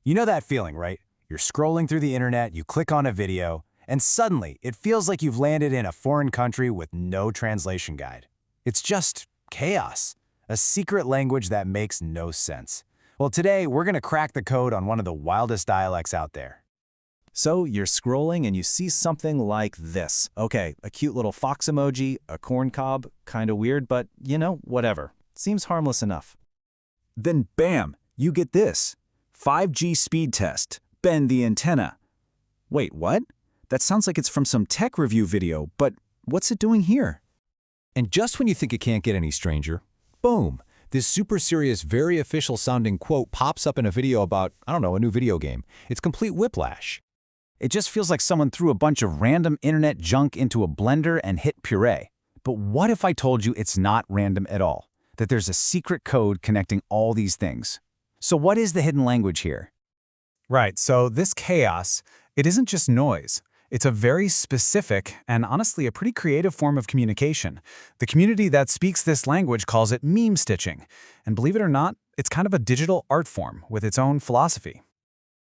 You know that feeling, right? You're scrolling through the internet, you click on a video, and suddenly it feels like you've landed in a foreign country with no translation guide. It's just chaos, a secret language that makes no sense. Well, today we're going to crack the code on one of the wildest dialects out there. So you're scrolling and you see something like this. Okay, a cute little fox emoji, a corn cob, kinda weird, but whatever. Seems harmless enough. Then bam, you get this. 5G speed test. Bend the antenna. Wait, what? That sounds like it's from some tech review video, but what's it doing here? And just when you think it can't get any stranger, boom, this super serious, very official sounding quote pops up in a video about, a new video game. It's complete whiplash. It just feels like someone threw a bunch of random internet junk into a blender and hit puree. But what if I told you it's not random at all? That there's a secret code connecting all these things. So what is the hidden language here? Right, so this chaos, it isn't just noise. It's a very specific and honestly a pretty creative form of communication. The community that speaks this language calls it meme stitching. And believe it or not, it's kind of a digital art form with its own philosophy.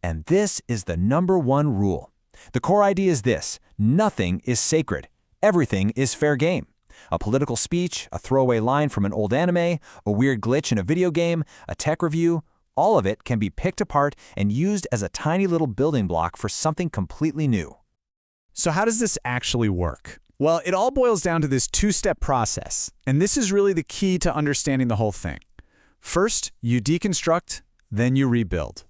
And this is the #1 rule. The core idea is this: nothing is sacred. Everything is fair game. A political speech, a throwaway line from an old anime, a weird glitch in a video game, a tech review, all of it can be picked apart and used as a tiny little building block for something completely new. So how does this actually work? Well, it all boils down to this two-step process, and this is really the key to understanding the whole thing. First, you deconstruct, then you rebuild.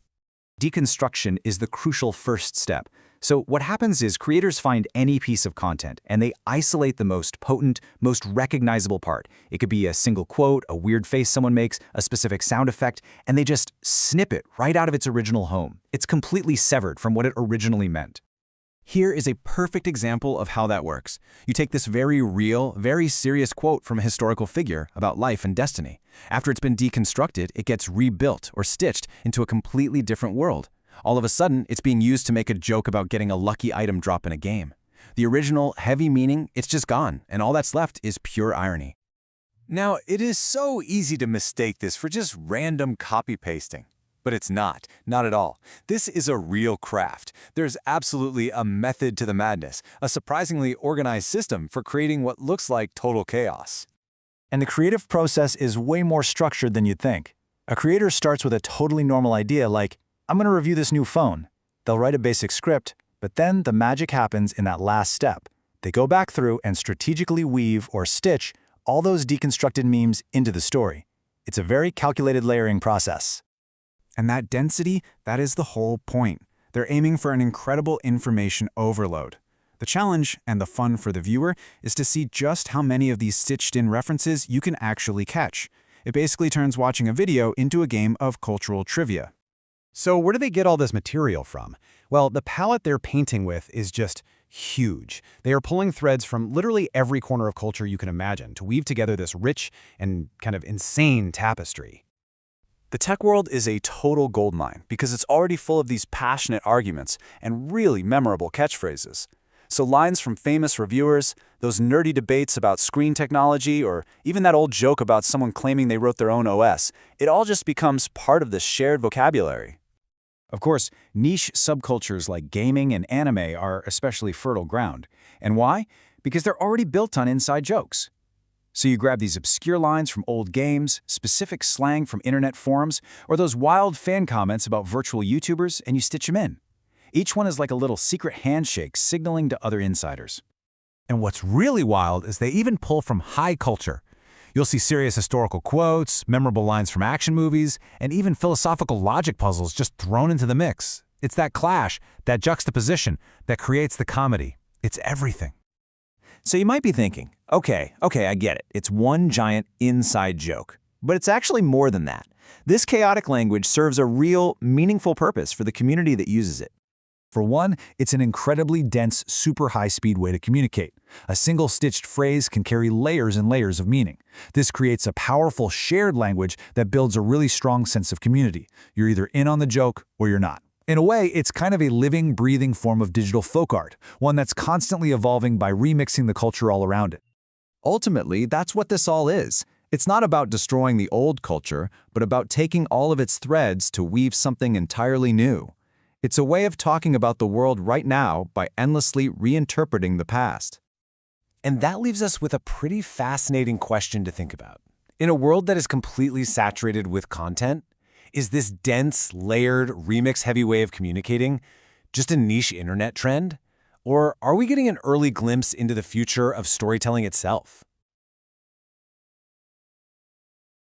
Deconstruction is the crucial first step. So what happens is creators find any piece of content and they isolate the most potent, most recognizable part. It could be a single quote, a weird face someone makes, a specific sound effect, and they just snip it right out of its original home. It's completely severed from what it originally meant. Here is a perfect example of how that works. You take this very real, very serious quote from a historical figure about life and destiny. After it's been deconstructed, it gets rebuilt or stitched into a completely different world. All of a sudden, it's being used to make a joke about getting a lucky item drop in a game. The original, heavy meaning, it's just gone, and all that's left is pure irony. Now, it is so easy to mistake this for just random copy-pasting. But it's not at all. This is a real craft. There's absolutely a method to the madness, a surprisingly organized system for creating what looks like total chaos. And the creative process is way more structured than you'd think. A creator starts with a totally normal idea like, I'm going to review this new phone. They'll write a basic script, but then the magic happens in that last step. They go back through and strategically weave or stitch all those deconstructed memes into the story. It's a very calculated layering process. And that density, that is the whole point. They're aiming for an incredible information overload. The challenge, and the fun for the viewer, is to see just how many of these stitched-in references you can actually catch. It basically turns watching a video into a game of cultural trivia. So where do they get all this material from? Well, the palette they're painting with is just huge. They are pulling threads from literally every corner of culture you can imagine to weave together this rich and kind of insane tapestry. The tech world is a total goldmine because it's already full of these passionate arguments and really memorable catchphrases. So lines from famous reviewers, those nerdy debates about screen technology, or even that old joke about someone claiming they wrote their own OS, it all just becomes part of the shared vocabulary. Of course, niche subcultures like gaming and anime are especially fertile ground. And why? Because they're already built on inside jokes. So you grab these obscure lines from old games, specific slang from internet forums, or those wild fan comments about virtual YouTubers, and you stitch them in. Each one is like a little secret handshake signaling to other insiders. And what's really wild is they even pull from high culture. You'll see serious historical quotes, memorable lines from action movies, and even philosophical logic puzzles just thrown into the mix. It's that clash, that juxtaposition, that creates the comedy. It's everything. So you might be thinking, okay, I get it. It's one giant inside joke. But it's actually more than that. This chaotic language serves a real, meaningful purpose for the community that uses it. For one, it's an incredibly dense, super high-speed way to communicate. A single stitched phrase can carry layers and layers of meaning. This creates a powerful shared language that builds a really strong sense of community. You're either in on the joke or you're not. In a way, it's kind of a living, breathing form of digital folk art, one that's constantly evolving by remixing the culture all around it. Ultimately, that's what this all is. It's not about destroying the old culture, but about taking all of its threads to weave something entirely new. It's a way of talking about the world right now by endlessly reinterpreting the past. And that leaves us with a pretty fascinating question to think about. In a world that is completely saturated with content, is this dense, layered, remix-heavy way of communicating just a niche internet trend? Or are we getting an early glimpse into the future of storytelling itself?